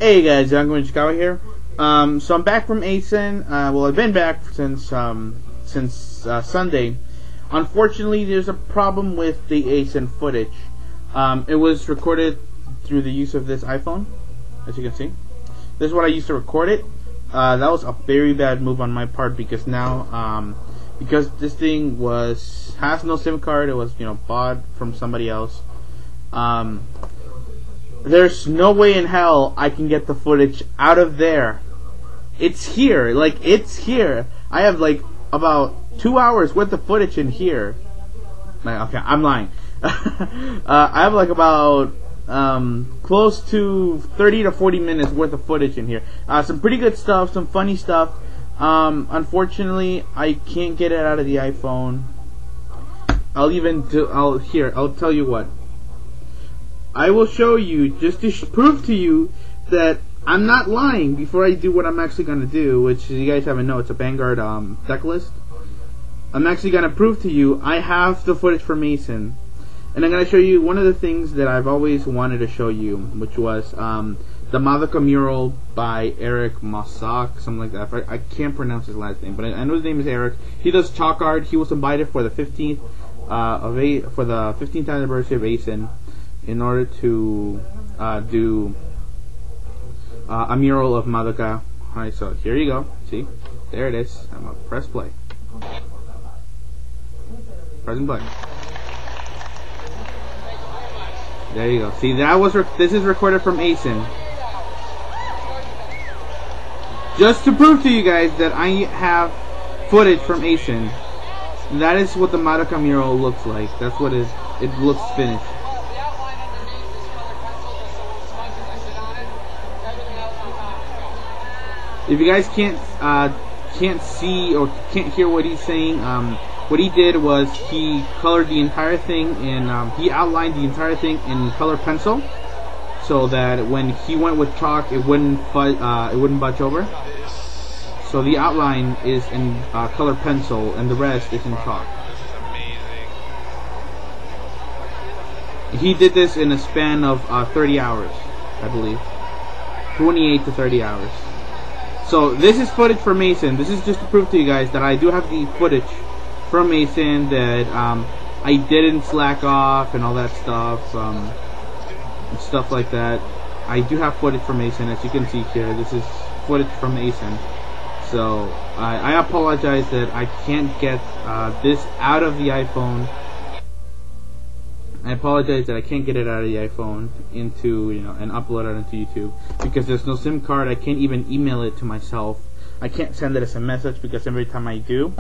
Hey guys, I'm going to Kagero here. So I'm back from ACEN. Well, I've been back since Sunday. Unfortunately, there's a problem with the ACEN footage. It was recorded through the use of this iPhone, as you can see. This is what I used to record it. That was a very bad move on my part because now, because this thing has no SIM card. It was bought from somebody else. There's no way in hell I can get the footage out of there. It's here. It's here. I have, about 2 hours worth of footage in here. Okay, I'm lying. I have, about, close to 30 to 40 minutes worth of footage in here. Some pretty good stuff, some funny stuff. Unfortunately, I can't get it out of the iPhone. I'll tell you what. I will show you, just to prove to you that I'm not lying before I do what I'm actually going to do, which you guys haven't know, it's a Vanguard Decklist. I'm actually going to prove to you I have the footage from ACEN. And I'm going to show you one of the things that I've always wanted to show you, which was the Madoka mural by Eric Masak, something like that. I can't pronounce his last name, but I know his name is Eric. He does chalk art. He was invited for the 15th anniversary of ACEN, in order to do a mural of Madoka. Alright, so here you go. See? There it is. I'm gonna press play. Press and play. There you go. See, this is recorded from ACEN. Just to prove to you guys that I have footage from ACEN. That is what the Madoka mural looks like. That's what it looks finished. If you guys can't see or can't hear what he's saying, what he did was he colored the entire thing in he outlined the entire thing in color pencil, so that when he went with chalk, it wouldn't budge over. So the outline is in color pencil, and the rest is in chalk. He did this in a span of 30 hours, I believe, 28 to 30 hours. So this is footage from ACEN. This is just to prove to you guys that I do have the footage from ACEN, that I didn't slack off and all that stuff, and stuff like that. I do have footage from ACEN, as you can see here. This is footage from ACEN. So I apologize that I can't get this out of the iPhone. I apologize that I can't get it out of the iPhone into, and upload it into YouTube, because there's no SIM card. I can't even email it to myself. I can't send it as a message, because every time I do,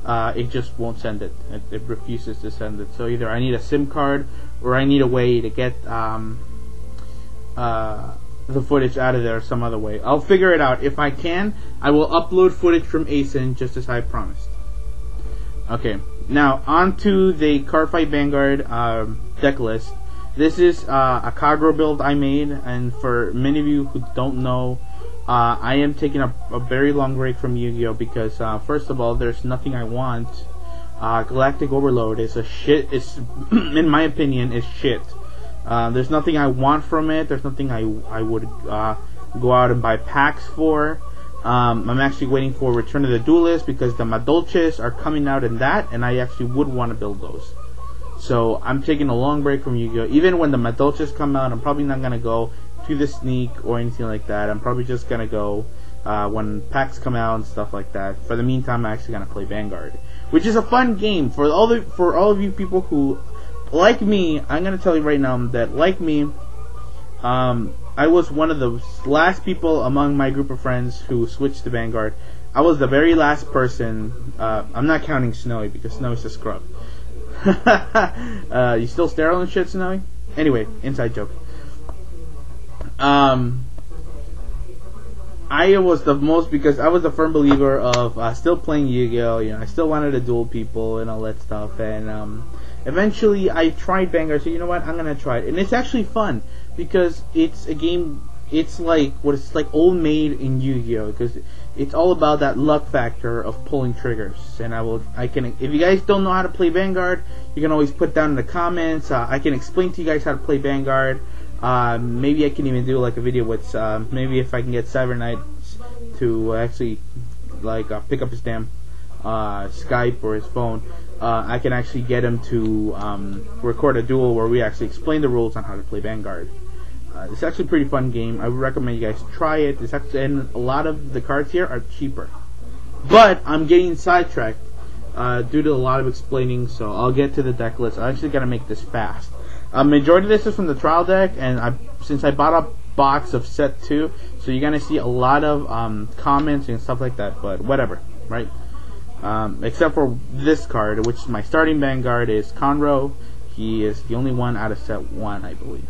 it just won't send it. It refuses to send it. So either I need a SIM card, or I need a way to get the footage out of there some other way. I'll figure it out. If I can, I will upload footage from ACEN, just as I promised. Okay, now on to the Cardfight Vanguard Decklist. This is a Kagero build I made, and for many of you who don't know, I am taking a very long break from Yu-Gi-Oh! Because first of all, there's nothing I want. Galactic Overload is a shit. It's in my opinion, is shit. There's nothing I want from it. There's nothing I would go out and buy packs for. I'm actually waiting for Return of the Duelist, because the Madolches are coming out in that, and I actually would want to build those. So I'm taking a long break from Yu-Gi-Oh! Even when the Madolches come out, I'm probably not going to go to the sneak or anything like that. I'm probably just going to go when packs come out and stuff like that. For the meantime, I'm actually going to play Vanguard, which is a fun game. For all of you people who, like me, I'm going to tell you right now that, like me, I was one of the last people among my group of friends who switched to Vanguard. I was the very last person. I'm not counting Snowy, because Snowy's a scrub. You still sterile and shit, Snowy? Anyway, inside joke. I was the most, because I was a firm believer of still playing Yu-Gi-Oh! I still wanted to duel people and all that stuff, and eventually I tried Vanguard. So you know what? I'm gonna try it, and it's actually fun, because it's a game. It's like old maid in Yu-Gi-Oh! Because it's all about that luck factor of pulling triggers. And if you guys don't know how to play Vanguard, you can always put down in the comments. I can explain to you guys how to play Vanguard. Maybe I can even do like a video with maybe if I can get Cyberknights to actually like pick up his damn Skype or his phone, I can actually get him to record a duel where we actually explain the rules on how to play Vanguard. It's actually a pretty fun game. I would recommend you guys try it. It's actually, and a lot of the cards here are cheaper. But I'm getting sidetracked due to a lot of explaining, so I'll get to the deck list. I actually got to make this fast. Majority of this is from the trial deck, and since I bought a box of set 2, so you're going to see a lot of comments and stuff like that, but whatever, right? Except for this card, which is my starting Vanguard, is Conroe. He is the only one out of set 1, I believe.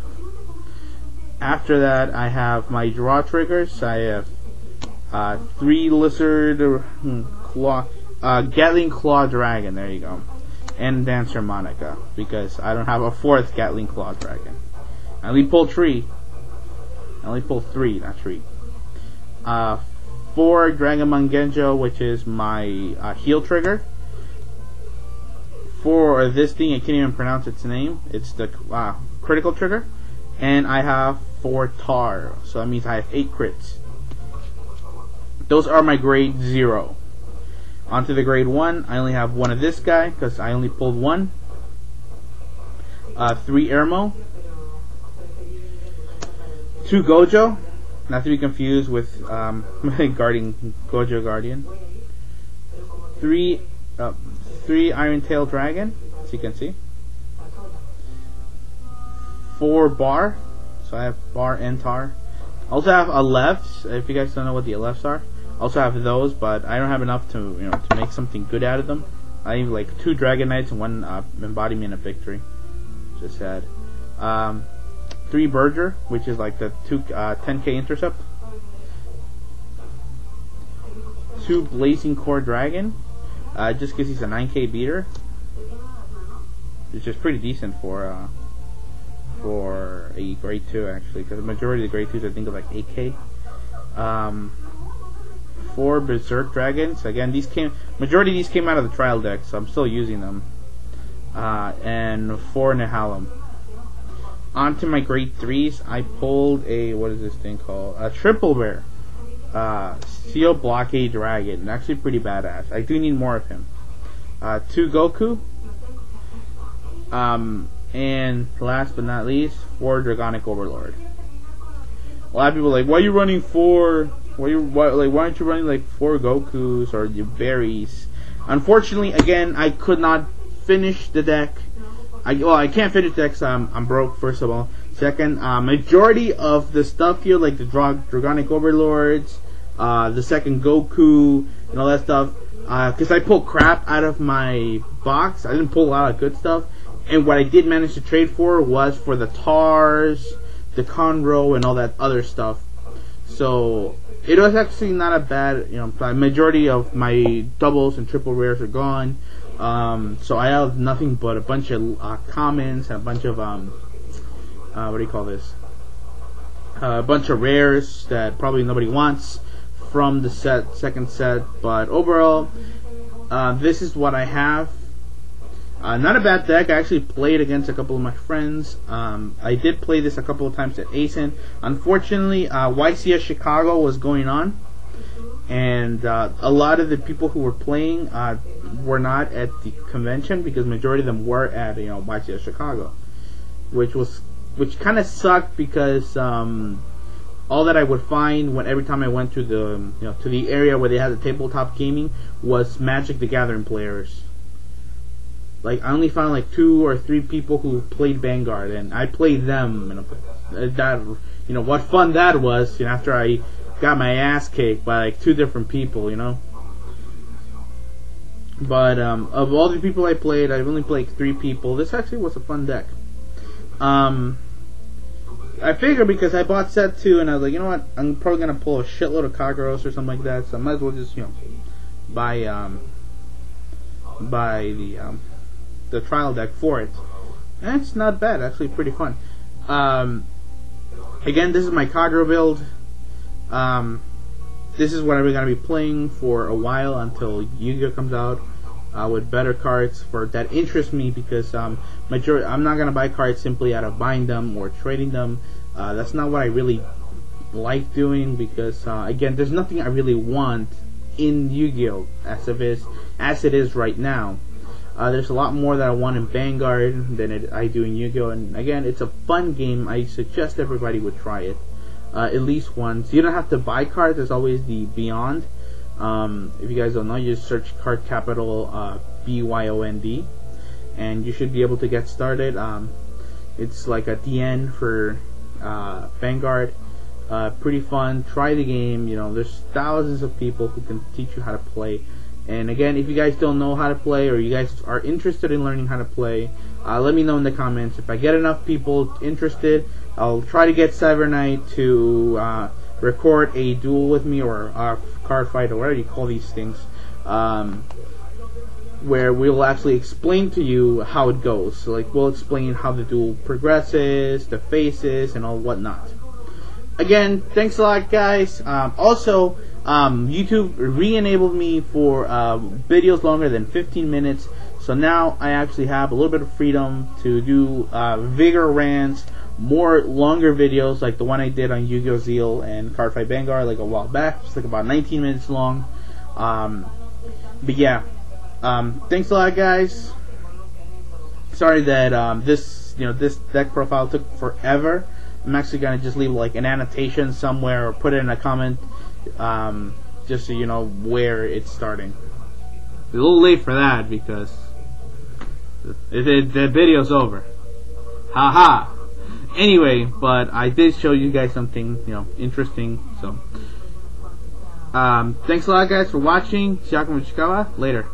After that, I have my draw triggers. I have 3 Lizard Claw, Gatling Claw Dragon, there you go. And Dancer Monica, because I don't have a 4th Gatling Claw Dragon. I only pulled 3. I only pulled 3, not 3. 4 Dragonmon Genjo, which is my heal trigger. For this thing, I can't even pronounce its name. It's the critical trigger. And I have 4 Tar, so that means I have 8 crits. Those are my grade 0. Onto the grade 1, I only have 1 of this guy, because I only pulled 1. 3 Ermo. 2 Gojo, not to be confused with Gojo Guardian. 3 Iron Tail Dragon, as you can see. 4 Bar, so I have Bar and Tar. I also have Alefs, if you guys don't know what the Alefs are. I also have those, but I don't have enough to to make something good out of them. I have like 2 Dragon Knights and 1 Embodiment of Victory. Just sad. 3 Berger, which is like the 10k intercept. 2 Blazing Core Dragon, just because he's a 9k beater, which is pretty decent for a grade 2 actually, because the majority of the grade 2s I think are like 8k. 4 Berserk Dragons. Again, majority of these came out of the trial deck, so I'm still using them. And 4 Nehalem. Onto my grade 3s, I pulled what is this thing called? A Triple Rare. Steel Blockade Dragon. Actually pretty badass. I do need more of him. 2 Goku. And last but not least, 4 Dragonic Overlord. A lot of people are like, why are you running 4? Why aren't you running like 4 Gokus or your berries? Unfortunately, again, I could not finish the deck. I can't finish the deck, so I'm broke, first of all. Second, majority of the stuff here, like the Dragonic Overlords, the second Goku, and all that stuff, because I pulled crap out of my box. I didn't pull a lot of good stuff. And what I did manage to trade for was for the Tars, the Conroe, and all that other stuff. So it was actually not a bad, majority of my doubles and triple rares are gone. So I have nothing but a bunch of commons and a bunch of what do you call this? A bunch of rares that probably nobody wants from the second set. But overall, this is what I have. Not a bad deck. I actually played against a couple of my friends. I did play this a couple of times at ACEN. Unfortunately, YCS Chicago was going on, and a lot of the people who were playing were not at the convention, because majority of them were at YCS Chicago, which kind of sucked, because all that I would find every time I went to the area where they had the tabletop gaming was Magic the Gathering players. Like, I only found like 2 or 3 people who played Vanguard, and I played them. What fun that was! After I got my ass kicked by like 2 different people, But of all the people I played, I've only played 3 people. This actually was a fun deck. I figured, because I bought set 2, and I was like, you know what? I'm probably gonna pull a shitload of Kageros or something like that. So I might as well just buy the trial deck for it. And it's not bad, actually pretty fun. Again, this is my Kagero build. This is what I'm going to be playing for a while until Yu-Gi-Oh comes out with better cards that interest me, because I'm not going to buy cards simply out of buying them or trading them. That's not what I really like doing, because again, there's nothing I really want in Yu-Gi-Oh! As it is right now. There's a lot more that I want in Vanguard than I do in Yu-Gi-Oh! And again, it's a fun game. I suggest everybody would try it at least once. You don't have to buy cards. There's always the Beyond. If you guys don't know, you just search Card Capital BYOND, and you should be able to get started. It's like a DN for Vanguard. Pretty fun. Try the game. You know, there's thousands of people who can teach you how to play. And again, if you guys don't know how to play, or you guys are interested in learning how to play, let me know in the comments. If I get enough people interested, I'll try to get Cybernite to record a duel with me, or a card fight, or whatever you call these things, where we'll actually explain to you how it goes. So, like, we'll explain how the duel progresses, the phases, and all whatnot. Again, thanks a lot, guys. Also, YouTube re-enabled me for videos longer than 15 minutes, so now I actually have a little bit of freedom to do vigor rants, more longer videos like the one I did on Yu-Gi-Oh! Zeal and Cardfight Vanguard like a while back. It's like about 19 minutes long. But yeah, thanks a lot, guys. Sorry that this deck profile took forever. I'm actually gonna just leave like an annotation somewhere, or put it in a comment, just so you know where it's starting. It's a little late for that because the video's over. Haha. Anyway, but I did show you guys something, interesting. So, thanks a lot, guys, for watching. Later.